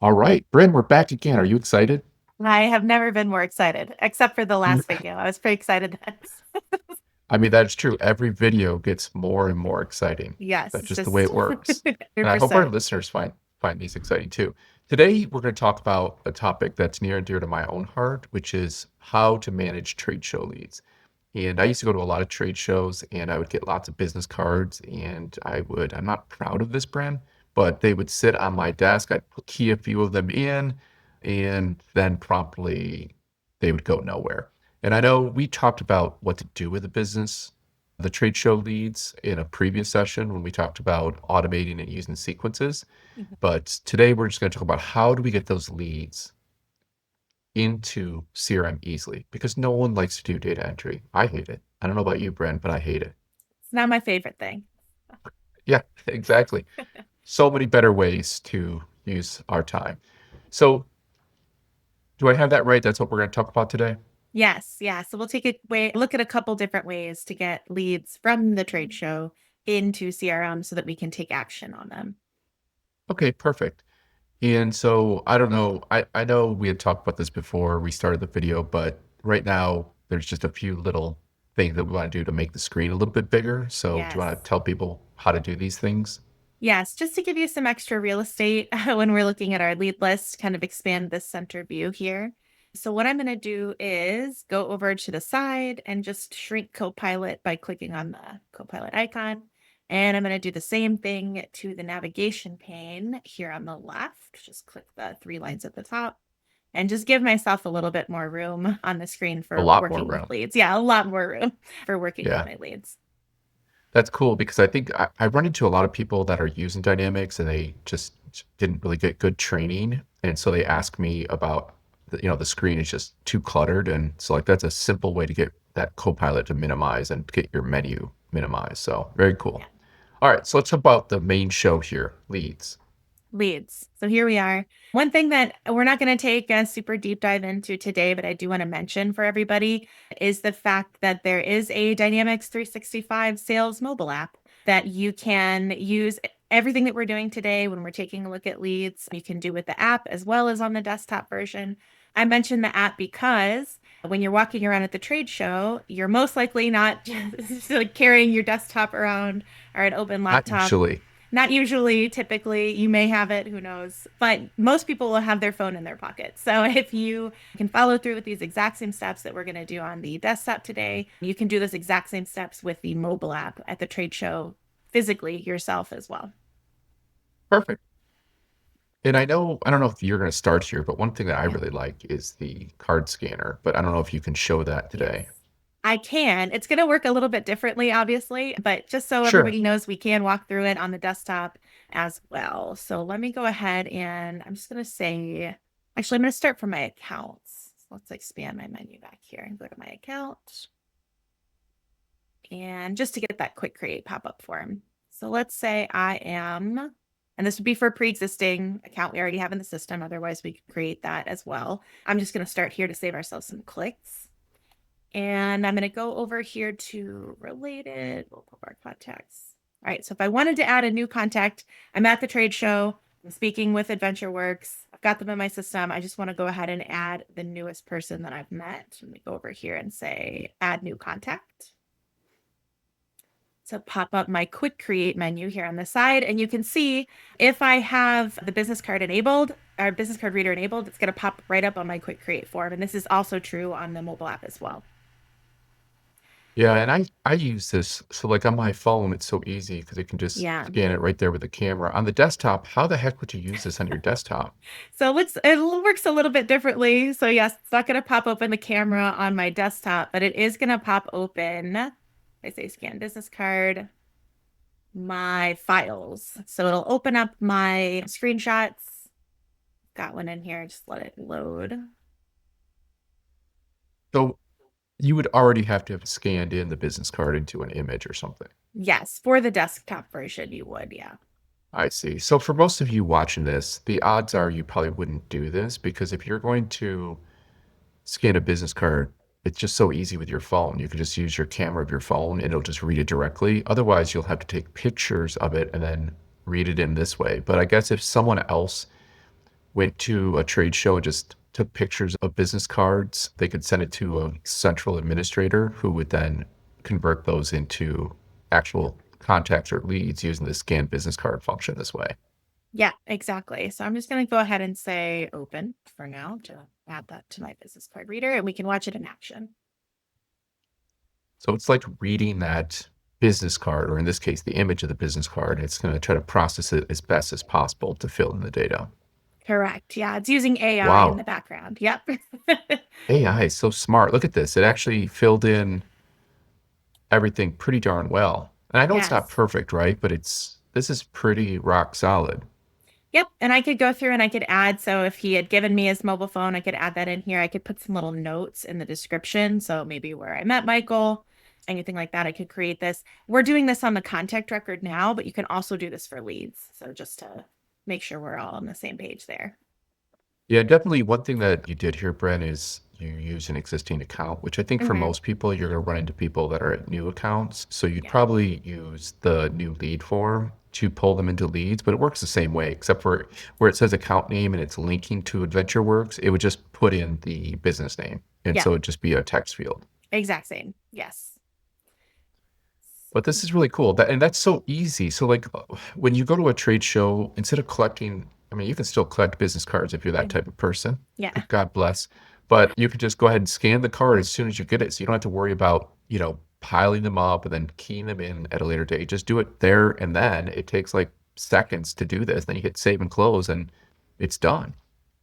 All right, Brynn, we're back again. Are you excited? I have never been more excited, except for the You, last video. I was pretty excited. I mean, that is true. Every video gets more and more exciting. Yes, That's it's just the way just it works. And I hope our 100%. listeners find these exciting too. Today, we're going to talk about a topic that's near and dear to my own heart, which is how to manage trade show leads. And I used to go to a lot of trade shows and I would get lots of business cards and I'm not proud of this brand, but they would sit on my desk. I'd key a few of them in and then promptly they would go nowhere. And I know we talked about what to do with the business, the trade show leads in a previous session when we talked about automating and using sequences. Mhm. But today we're just going to talk about how do we get those leads into CRM easily because no one likes to do data entry. I hate it. I don't know about you, Brent, but I hate it. It's not my favorite thing. Yeah, exactly. So many better ways to use our time. So, do I have that right? That's what we're going to talk about today? Yes, yeah. So we'll take a look at a couple different ways to get leads from the trade show into CRM so that we can take action on them. Okay, perfect. And so, I don't know. I know we had talked about this before we started the video, but right now there's just a few little things that we want to do to make the screen a little bit bigger. So, do you want to Yes. tell people how to do these things? Yes, just to give you some extra real estate when we're looking at our lead list, kind of expand this center view here. So what I'm going to do is go over to the side and just shrink Copilot by clicking on the Copilot icon. And I'm going to do the same thing to the navigation pane here on the left. Just click the three lines at the top and just give myself a little bit more room on the screen A for lot more working with room. leads. Yeah, a lot more room for working with Yeah. my leads. That's cool because I think I run into a lot of people that are using Dynamics and they just didn't really get good training. And so they ask me about, the screen is just too cluttered. And so like that's a simple way to get that Copilot to minimize and get your menu minimized. So very cool. All right, so let's talk about the main show here, leads. Leads. So here we are. One thing that we're not going to take a super deep dive into today, but I do want to mention for everybody is the fact that there is a Dynamics 365 sales mobile app that you can use everything that we're doing today when we're taking a look at leads. You can do with the app as well as on the desktop version. I mentioned the app because when you're walking around at the trade show, you're most likely not just like carrying your desktop around or an open Not laptop. usually. Not usually, typically, you may have it, who knows? But most people will have their phone in their pocket. So if you can follow through with these exact same steps that we're going to do on the desktop today, you can do those exact same steps with the mobile app at the trade show physically yourself as well. Perfect. And I don't know if you're going to start here, but one thing that I Yeah. really like is the card scanner, but I don't know if you can show that Yes. today. I can. It's going to work a little bit differently, obviously, but just so Sure. everybody knows, we can walk through it on the desktop as well. So let me go ahead and I'm just going to say, actually, I'm going to start from my accounts. So let's expand my menu back here and go to my account. And just to get that quick create pop-up form. So let's say I am, and this would be for a pre-existing account we already have in the system. Otherwise, we could create that as well. I'm just going to start here to save ourselves some clicks. And I'm going to go over here to related, we'll put our contacts. All right, so if I wanted to add a new contact, I'm at the trade show, I'm speaking with AdventureWorks, I've got them in my system. I just want to go ahead and add the newest person that I've met. Let me go over here and say add new contact. So pop up my quick create menu here on the side. And you can see if I have the business card enabled, our business card reader enabled, it's going to pop right up on my quick create form. And this is also true on the mobile app as well. Yeah, and I use this so like on my phone it's so easy because it can just Yeah. scan it right there with the camera. On the desktop, how the heck would you use this on your desktop? So it works a little bit differently. So yes, it's not going to pop open the camera on my desktop, but it is going to pop open. I say scan business card, my files. So it'll open up my screenshots. Got one in here. Just let it load. So you would already have to have scanned in the business card into an image or something. Yes, for the desktop version, you would. Yeah. I see. So for most of you watching this, the odds are you probably wouldn't do this because if you're going to scan a business card, it's just so easy with your phone. You can just use your camera of your phone and it'll just read it directly. Otherwise, you'll have to take pictures of it and then read it in this way. But I guess if someone else went to a trade show and just took pictures of business cards, they could send it to a central administrator who would then convert those into actual contacts or leads using the scan business card function this way. Yeah, exactly. So I'm just going to go ahead and say open for now to add that to my business card reader, and we can watch it in action. So it's like reading that business card, or in this case, the image of the business card. It's going to try to process it as best as possible to fill in the data. Correct. Yeah, it's using AI in Wow. the background. Yep. AI is so smart. Look at this. It actually filled in everything pretty darn well. And I know it's not Yes. perfect, right? But this is pretty rock solid. Yep. And I could go through and I could add. So if he had given me his mobile phone, I could add that in here. I could put some little notes in the description. So maybe where I met Michael, anything like that, I could create this. We're doing this on the contact record now, but you can also do this for leads. So just to make sure we're all on the same page there. Yeah, definitely one thing that you did here, Brent, is you use an existing account, which I think for Hmm. most people, you're going to run into people that are at new accounts. So you'd Yeah. probably use the new lead form to pull them into leads, but it works the same way, except for where it says account name and it's linking to AdventureWorks, it would just put in the business name. And Yeah. so it'd just be a text field. Exact same. Yes. But this is really cool. And that's so easy. So like when you go to a trade show, instead of collecting, I mean, you can still collect business cards if you're that type of person. Yeah. God bless. But you could just go ahead and scan the card as soon as you get it. So you don't have to worry about, piling them up and then keying them in at a later date. Just do it there and then. It takes like seconds to do this. Then you hit save and close and it's done.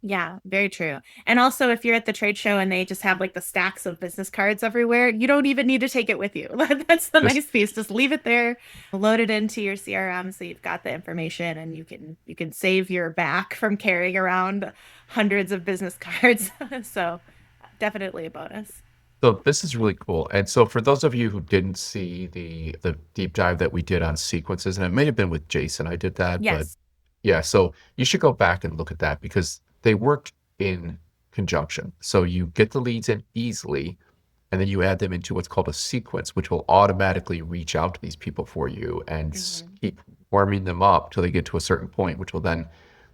Yeah, very true. And also, if you're at the trade show and they just have like the stacks of business cards everywhere, you don't even need to take it with you. That's the Just nice piece. Just leave it there, load it into your CRM so you've got the information and you can save your back from carrying around hundreds of business cards. So definitely a bonus. So this is really cool. And so for those of you who didn't see the deep dive that we did on sequences, and it may have been with Jason, I did that, but Yes. yeah, so you should go back and look at that because they work in conjunction. So you get the leads in easily, and then you add them into what's called a sequence, which will automatically reach out to these people for you and Hmm. keep warming them up till they get to a certain point, which will then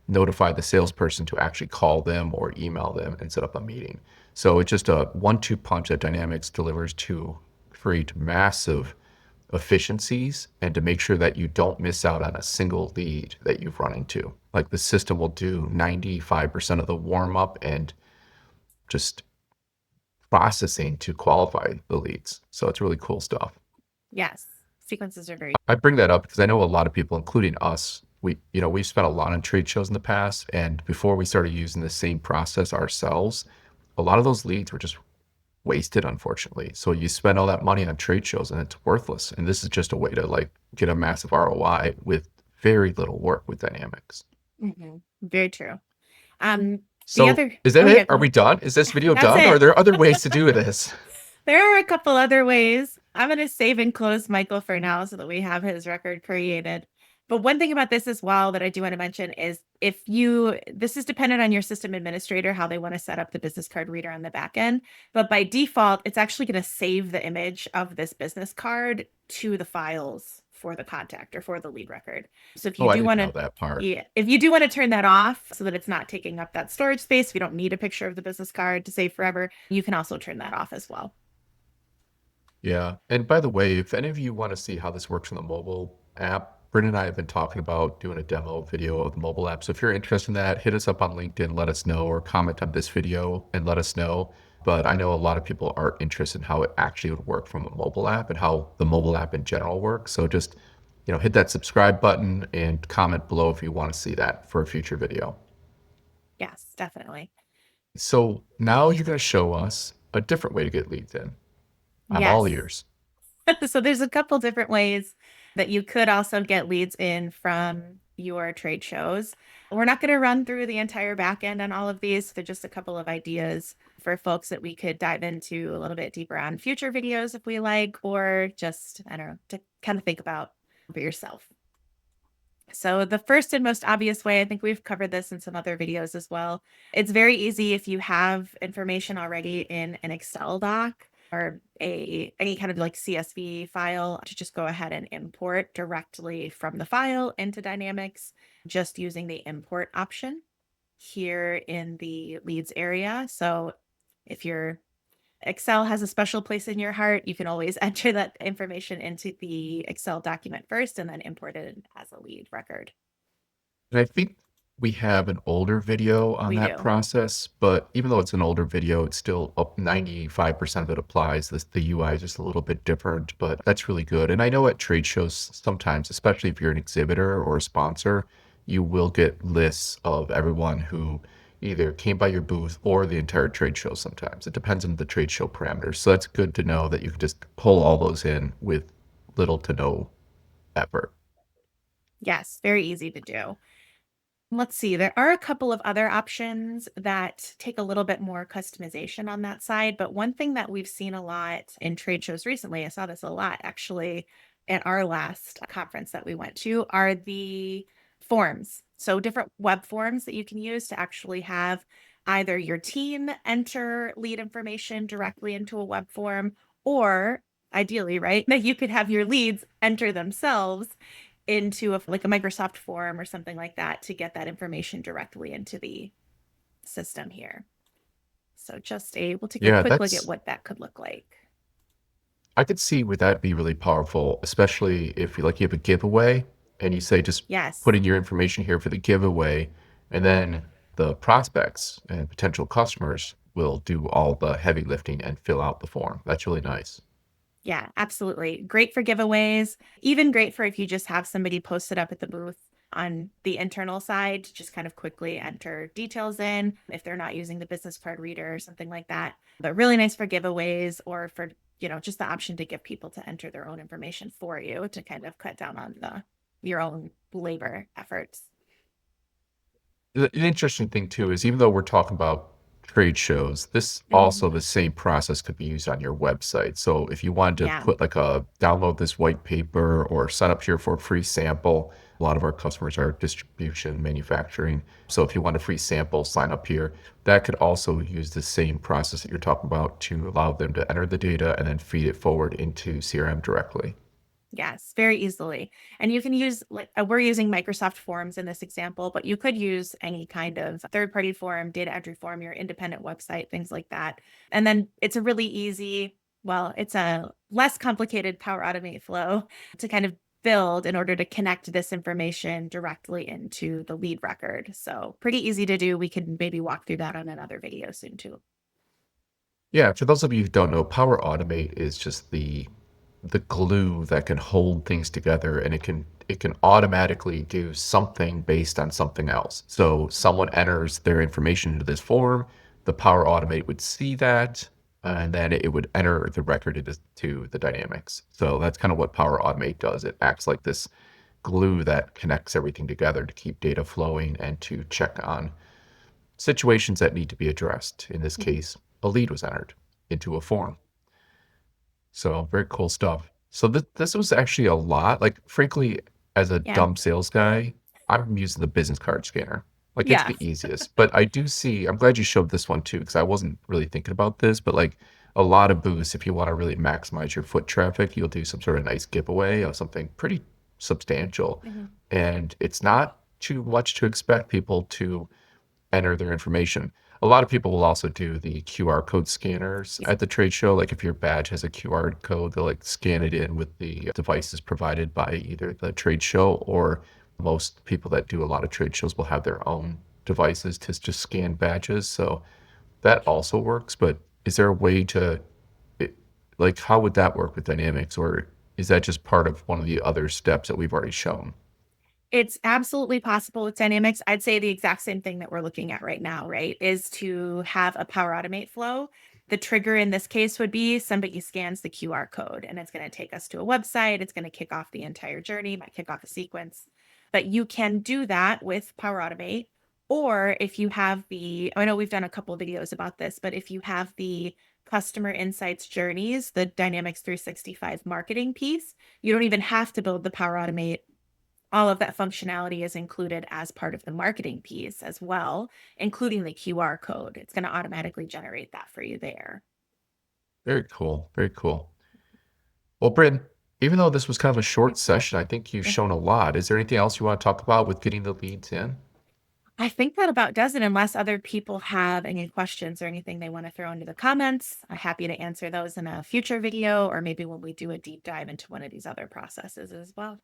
notify the salesperson to actually call them or email them and set up a meeting. So it's just a one-two punch that Dynamics delivers to create massive efficiencies and to make sure that you don't miss out on a single lead that you've run into. Like the system will do 95% of the warm up and just processing to qualify the leads. So it's really cool stuff. Yes. Sequences are very. I bring that up because I know a lot of people, including us, we've spent a lot on trade shows in the past, and before we started using the same process ourselves, a lot of those leads were just wasted, unfortunately. So you spend all that money on trade shows and it's worthless. And this is just a way to like get a massive ROI with very little work with Dynamics. Very true. Um, the So other. is that Oh yeah, it? go Are we ahead. done? Is this video That's done? Or are it. there other ways to do this? There are a couple other ways. I'm going to save and close Michael for now so that we have his record created. But one thing about this as well that I do want to mention is this is dependent on your system administrator, how they want to set up the business card reader on the back end. But by default, it's actually going to save the image of this business card to the files for the contact or for the lead record. So if you Oh, I do didn't want know to, that part. yeah, if you do want to turn that off so that it's not taking up that storage space, if you don't need a picture of the business card to save forever, you can also turn that off as well. Yeah. And by the way, if any of you want to see how this works in the mobile app, Brynn and I have been talking about doing a demo video of the mobile app. So if you're interested in that, hit us up on LinkedIn, let us know, or comment on this video and let us know. But I know a lot of people are interested in how it actually would work from a mobile app and how the mobile app in general works. So just, hit that subscribe button and comment below if you want to see that for a future video. Yes, definitely. So now you're going to show us a different way to get leads in. I'm all Yes. ears. So there's a couple different ways that you could also get leads in from your trade shows. We're not going to run through the entire back end on all of these. They're just a couple of ideas for folks that we could dive into a little bit deeper on future videos if we like, or just, I don't know, to kind of think about for yourself. So the first and most obvious way, I think we've covered this in some other videos as well. It's very easy if you have information already in an Excel doc or any kind of like CSV file to just go ahead and import directly from the file into Dynamics, just using the import option. here in the leads area. So if your Excel has a special place in your heart, you can always enter that information into the Excel document first and then import it as a lead record. And I think we have an older video on We that do. process, but even though it's an older video, it's still up 95% of it applies. The UI is just a little bit different, but that's really good. And I know at trade shows sometimes, especially if you're an exhibitor or a sponsor, you will get lists of everyone who either came by your booth or the entire trade show sometimes. It depends on the trade show parameters. So that's good to know that you can just pull all those in with little to no effort. Yes, very easy to do. Let's see, there are a couple of other options that take a little bit more customization on that side. But one thing that we've seen a lot in trade shows recently, I saw this a lot actually at our last conference that we went to, are the forms. So different web forms that you can use to actually have either your team enter lead information directly into a web form, or ideally, right, that you could have your leads enter themselves into like a Microsoft form or something like that to get that information directly into the system here. So just we'll take a Yeah, quick look at that's what that could look like. I could see would that be really powerful, especially if you have a giveaway and you say just Yes. put in your information here for the giveaway, and then the prospects and potential customers will do all the heavy lifting and fill out the form. That's really nice. Yeah, absolutely. Great for giveaways. Even great for if you just have somebody post it up at the booth on the internal side to just kind of quickly enter details in if they're not using the business card reader or something like that. But really nice for giveaways or for, just the option to give people to enter their own information for you to kind of cut down on the your own labor efforts. An interesting thing too is even though we're talking about trade shows, this Mhm. also the same process could be used on your website. So if you wanted to Yeah. put like a download this white paper or sign up here for a free sample, a lot of our customers are distribution manufacturing. So if you want a free sample, sign up here. That could also use the same process that you're talking about to allow them to enter the data and then feed it forward into CRM directly. Yes, very easily. And you can use, like, we're using Microsoft Forms in this example, but you could use any kind of third party form, data entry form, your independent website, things like that. And then it's a really easy, well, it's a less complicated Power Automate flow to kind of build in order to connect this information directly into the lead record. So pretty easy to do. We can maybe walk through that on another video soon too. Yeah, for those of you who don't know, Power Automate is just the glue that can hold things together and it can automatically do something based on something else. So someone enters their information into this form, the Power Automate would see that, and then it would enter the record into to the dynamics. So that's kind of what Power Automate does. It acts like this glue that connects everything together to keep data flowing and to check on situations that need to be addressed. In this Mhm. case, a lead was entered into a form. So very cool stuff. So this was actually a lot. Like, frankly, as a Yeah. dumb sales guy, I'm using the business card scanner. Like, it's Yeah. the easiest. But I do see, I'm glad you showed this one too, because I wasn't really thinking about this. But like a lot of booths, if you want to really maximize your foot traffic, you'll do some sort of nice giveaway of something pretty substantial. Mhm. And it's not too much to expect people to enter their information. A lot of people will also do the QR code scanners Yeah. at the trade show. Like if your badge has a QR code, they'll like scan it in with the devices provided by either the trade show or most people that do a lot of trade shows will have their own devices to just scan badges. So that also works. But is there a way to, it, like, how would that work with Dynamics? Or is that just part of one of the other steps that we've already shown? It's absolutely possible with Dynamics. I'd say the exact same thing that we're looking at right now, right? Is to have a Power Automate flow. The trigger in this case would be somebody scans the QR code and it's going to take us to a website. It's going to kick off the entire journey, might kick off a sequence. But you can do that with Power Automate. Or if you have I know we've done a couple of videos about this, but if you have the customer insights journeys, the Dynamics 365 marketing piece, you don't even have to build the Power Automate. All of that functionality is included as part of the marketing piece as well, including the QR code. It's going to automatically generate that for you there. Very cool. Very cool. Well, Bryn, even though this was kind of a Yeah. short session, I think you've Yeah. shown a lot. Is there anything else you want to talk about with getting the leads in? I think that about does it unless other people have any questions or anything they want to throw into the comments. I'm happy to answer those in a future video or maybe when we do a deep dive into one of these other processes as well.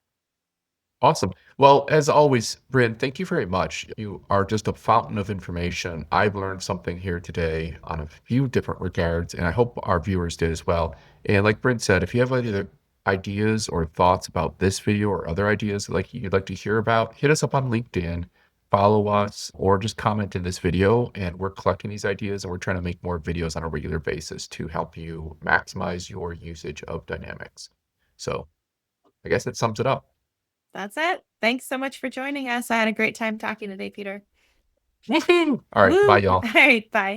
Awesome. Well, as always, Bryn, thank you very much. You are just a fountain of information. I've learned something here today on a few different regards, and I hope our viewers did as well. And like Bryn said, if you have any other ideas or thoughts about this video or other ideas like you'd like to hear about, hit us up on LinkedIn, follow us, or just comment in this video. And we're collecting these ideas and we're trying to make more videos on a regular basis to help you maximize your usage of Dynamics. So I guess that sums it up. That's it. Thanks so much for joining us. I had a great time talking today, Peter. Woohoo! All right. Bye, Woo! All y'all. right. Bye.